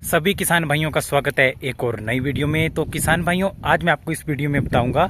सभी किसान भाइयों का स्वागत है एक और नई वीडियो में। तो किसान भाइयों, आज मैं आपको इस वीडियो में बताऊंगा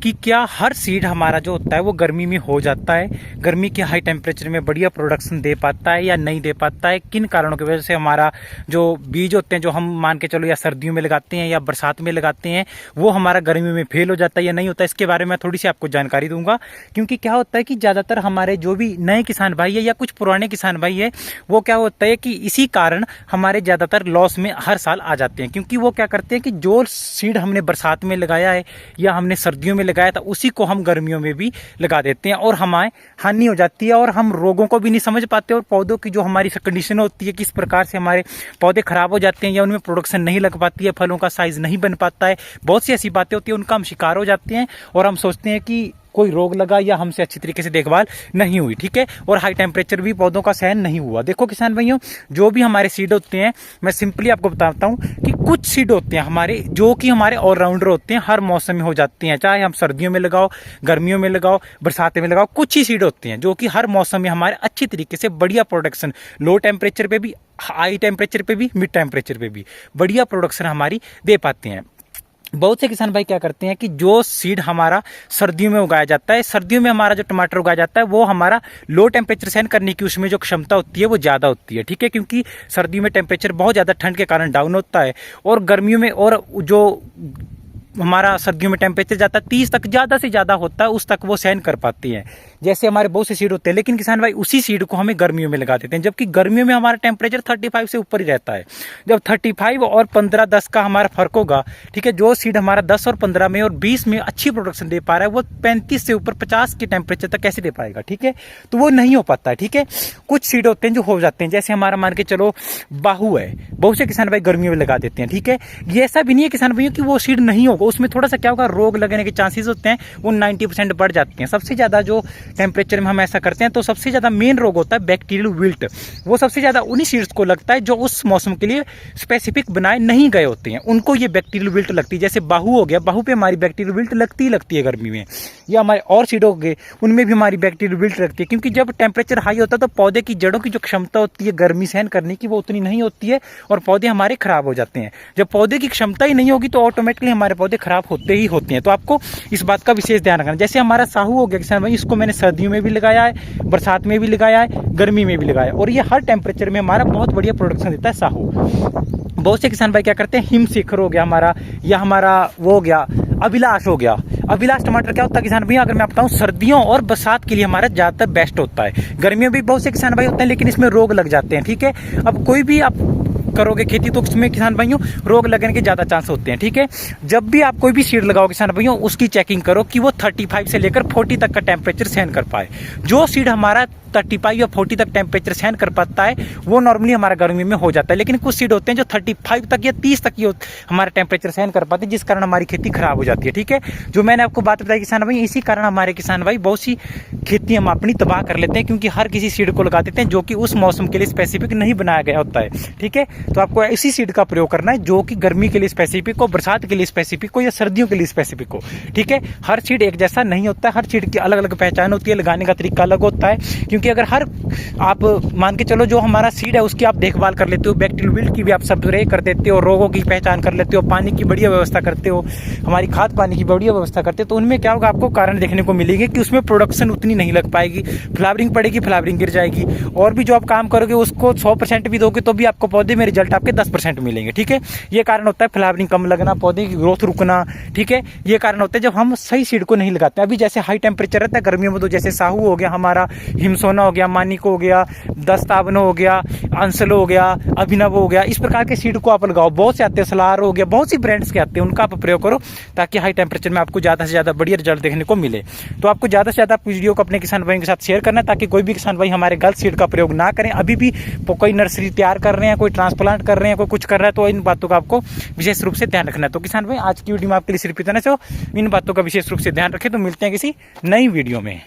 कि क्या हर सीड हमारा जो होता है वो गर्मी में हो जाता है, गर्मी के हाई टेम्परेचर में बढ़िया प्रोडक्शन दे पाता है या नहीं दे पाता है, किन कारणों की वजह से हमारा जो बीज होते हैं जो हम मान के चलो या सर्दियों में लगाते हैं या बरसात में लगाते हैं वो हमारा गर्मी में फेल हो जाता है या नहीं होता है। इसके बारे में थोड़ी सी आपको जानकारी दूंगा, क्योंकि क्या होता है कि ज़्यादातर हमारे जो भी नए किसान भाई है या कुछ पुराने किसान भाई है वो क्या होता है कि इसी कारण हमारे ज़्यादातर लॉस में हर साल आ जाते हैं। क्योंकि वो क्या करते हैं कि जो सीड हमने बरसात में लगाया है या हमने सर्दियों में लगाया था उसी को हम गर्मियों में भी लगा देते हैं और हमारे हानि हो जाती है और हम रोगों को भी नहीं समझ पाते और पौधों की जो हमारी कंडीशन होती है किस प्रकार से हमारे पौधे खराब हो जाते हैं या उनमें प्रोडक्शन नहीं लग पाती है, फलों का साइज नहीं बन पाता है, बहुत सी ऐसी बातें होती है, उनका हम शिकार हो जाते हैं और हम सोचते हैं कि कोई रोग लगा या हमसे अच्छी तरीके से देखभाल नहीं हुई, ठीक है, और हाई टेम्परेचर भी पौधों का सहन नहीं हुआ। देखो किसान भाइयों, जो भी हमारे सीड होते हैं मैं सिंपली आपको बताता हूं कि कुछ सीड होते हैं हमारे जो कि हमारे ऑलराउंडर होते हैं, हर मौसम में हो जाते हैं, चाहे हम सर्दियों में लगाओ, गर्मियों में लगाओ, बरसात में लगाओ, कुछ ही सीड होते हैं जो कि हर मौसम में हमारे अच्छी तरीके से बढ़िया प्रोडक्शन, लो टेम्परेचर पे भी, हाई टेम्परेचर पे भी, मिड टेम्परेचर पे भी बढ़िया प्रोडक्शन हमारी दे पाते हैं। बहुत से किसान भाई क्या करते हैं कि जो सीड हमारा सर्दियों में उगाया जाता है, सर्दियों में हमारा जो टमाटर उगाया जाता है वो हमारा लो टेम्परेचर सहन करने की उसमें जो क्षमता होती है वो ज़्यादा होती है, ठीक है, क्योंकि सर्दियों में टेम्परेचर बहुत ज़्यादा ठंड के कारण डाउन होता है और गर्मियों में और जो हमारा सर्दियों में टेम्परेचर जाता है 30 तक ज़्यादा से ज़्यादा होता है, उस तक वो सहन कर पाती है। जैसे हमारे बहुत से सीड होते हैं, लेकिन किसान भाई उसी सीड को हमें गर्मियों में लगा देते हैं, जबकि गर्मियों में हमारा टेम्परेचर 35 से ऊपर ही रहता है। जब 35 और 15-10 का हमारा फर्क होगा, ठीक है, जो सीड हमारा 10 और 15 में और 20 में अच्छी प्रोडक्शन दे पा रहा है वो 35 से ऊपर 50 के टेम्परेचर तक कैसे दे पाएगा, ठीक है, तो वो नहीं हो पाता है, ठीक है। कुछ सीड होते हैं जो हो जाते हैं, जैसे हमारा मान के चलो बाहू है, बहुत से किसान भाई गर्मियों में लगा देते हैं, ठीक है। ये ऐसा भी नहीं है किसान भाइयों कि वो सीड नहीं होगा, उसमें थोड़ा सा क्या होगा, रोग लगने के चांसेस होते हैं वो 90% बढ़ जाते हैं। सबसे ज़्यादा जो टेम्परेचर में हम ऐसा करते हैं तो सबसे ज़्यादा मेन रोग होता है बैक्टीरियल विल्ट, वो सबसे ज़्यादा उन्हीं सीड्स को लगता है जो उस मौसम के लिए स्पेसिफिक बनाए नहीं गए होते हैं, उनको ये बैक्टीरियल विल्ट लगती है। जैसे बाहू हो गया, बाहू पे हमारी बैक्टीरियल विल्ट लगती है गर्मी में, या हमारे और सीड हो गए उनमें भी हमारी बैक्टीरियल विल्ट लगती है, क्योंकि जब टेम्परेचर हाई होता है तो पौधे की जड़ों की जो क्षमता होती है गर्मी सहन करने की वो उतनी नहीं होती है और पौधे हमारे खराब हो जाते हैं। जब पौधे की क्षमता ही नहीं होगी तो ऑटोमेटिकली हमारे पौधे खराब होते ही होते हैं। तो आपको इस बात का विशेष ध्यान रखना। जैसे हमारा साहू हो गया किसान भाई, इसको मैंने सर्दियों में भी लगाया है, बरसात में भी लगाया है, गर्मी में भी लगाया और ये हर टेम्परेचर में हमारा बहुत बढ़िया प्रोडक्शन देता है साहू। बहुत से किसान भाई क्या करते हैं, हिम शिखर हो गया हमारा, या हमारा वो हो गया अभिलाष हो गया। अभिलाष टमाटर क्या होता है किसान भाई, अगर मैं बताऊं सर्दियों और बरसात के लिए हमारा ज़्यादातर बेस्ट होता है। गर्मियों में भी बहुत से किसान भाई होते हैं लेकिन इसमें रोग लग जाते हैं, ठीक है। अब कोई भी आप करोगे खेती तो उसमें किसान भाइयों रोग लगने के ज़्यादा चांस होते हैं, ठीक है। जब भी आप कोई भी सीड लगाओ किसान भाइयों उसकी चेकिंग करो कि वो 35 से लेकर 40 तक का टेम्परेचर सहन कर पाए। जो सीड हमारा 35 या 40 तक टेम्परेचर सहन कर पाता है वो नॉर्मली हमारा गर्मी में हो जाता है, लेकिन कुछ सीड होते हैं जो 35 तक या 30 तक ही हमारा टेम्परेचर सहन कर पाते हैं, जिस कारण हमारी खेती खराब हो जाती है, ठीक है। जो मैंने आपको बात बताई किसान भाई, इसी कारण हमारे किसान भाई बहुत सी खेती हम अपनी तबाह कर लेते हैं, क्योंकि हर किसी सीड को लगा देते हैं जो कि उस मौसम के लिए स्पेसिफिक नहीं बनाया गया होता है, ठीक है। तो आपको इसी सीड का प्रयोग करना है जो कि गर्मी के लिए स्पेसिफिक हो, बरसात के लिए स्पेसिफिक हो या सर्दियों के लिए स्पेसिफिक हो, ठीक है। हर सीड एक जैसा नहीं होता है, हर सीड की अलग अलग पहचान होती है, लगाने का तरीका अलग होता है, क्योंकि अगर हर आप मान के चलो जो हमारा सीड है उसकी आप देखभाल कर लेते हो, बैक्टीरियल विल्ट की भी आप स्प्रे कर देते हो, रोगों की पहचान कर लेते हो, पानी की बढ़िया व्यवस्था करते हो, हमारी खाद पानी की बढ़िया व्यवस्था करते हो, तो उनमें क्या होगा, आपको कारण देखने को मिलेंगे कि उसमें प्रोडक्शन उतनी नहीं लग पाएगी, फ्लावरिंग पड़ेगी, फ्लावरिंग गिर जाएगी, और भी जो आप काम करोगे उसको 100% भी दोगे तो भी आपको पौधे में रिजल्ट आपके 10% मिलेंगे, ठीक है। ये कारण होता है फ्लावरिंग कम लगना, पौधे की ग्रोथ रुकना, ठीक है। ये कारण होता है जब हम सही सीड को नहीं लगाते। अभी जैसे हाई टेम्परेचर रहता है गर्मियों में, तो जैसे साहू हो गया हमारा, हिमसोना हो गया, मानिको हो गया, दस्तावनो हो गया, अंसलो हो गया, अभिनव हो गया, इस प्रकार के सीड को आप लगाओ। बहुत से आते हैं, सलार हो गया, बहुत सी ब्रांड्स के आते हैं, उनका आप प्रयोग करो ताकि हाई टेम्परेचर में आपको ज़्यादा से ज़्यादा बढ़िया रिजल्ट देखने को मिले। तो आपको ज़्यादा से ज़्यादा वीडियो को अपने किसान भाइयों के साथ शेयर करना है ताकि कोई भी किसान भाई हमारे गलत सीड का प्रयोग ना करें। अभी भी कोई नर्सरी तैयार कर रहे हैं, कोई ट्रांसप्लांट कर रहे हैं, कोई कुछ कर रहा है, तो इन बातों का आपको विशेष रूप से ध्यान रखना है। तो किसान भाई आज की वीडियो में आपके लिए सिर्फ इतना, इन बातों का विशेष रूप से ध्यान रखें। तो मिलते हैं किसी नई वीडियो में।